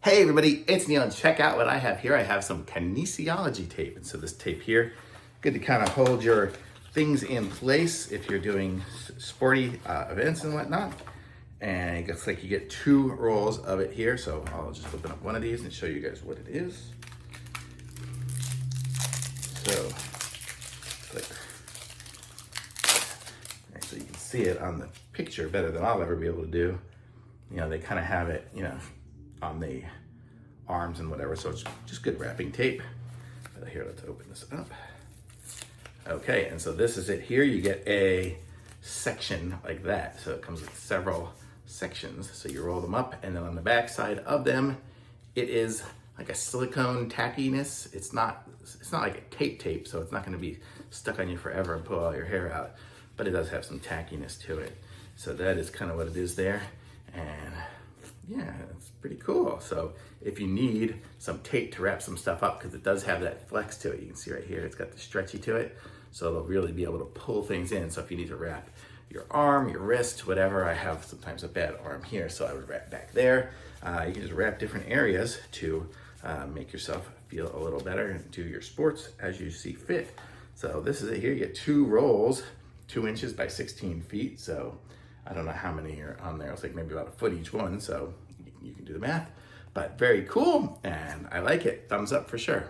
Hey everybody, it's Neil, and check out what I have here. I have some Kinesiology tape. And so this tape here, good to kind of hold your things in place if you're doing sporty events and whatnot. And it looks like you get 2 rolls of it here. So I'll just open up one of these and show you guys what it is. So, so you can see it on the picture better than I'll ever be able to do. You know, they kind of have it, on the arms and whatever, so it's just good wrapping tape. Here, let's open this up. Okay, and so this is it here. You get a section like that. So it comes with several sections. So you roll them up, and then on the back side of them, it is like a silicone tackiness. It's not like a tape, so it's not gonna be stuck on you forever and pull all your hair out, but it does have some tackiness to it. So that is kind of what it is there. And yeah, it's pretty cool. So if you need some tape to wrap some stuff up, because it does have that flex to it, you can see right here, it's got the stretchy to it. So it'll really be able to pull things in. So if you need to wrap your arm, your wrist, whatever, I have sometimes a bad arm here, so I would wrap back there. You can just wrap different areas to make yourself feel a little better and do your sports as you see fit. So this is it here. You get 2 rolls, 2 inches by 16 feet. So I don't know how many are on there. It's like maybe about a foot each one, so you can do the math. But very cool, and I like it. Thumbs up for sure.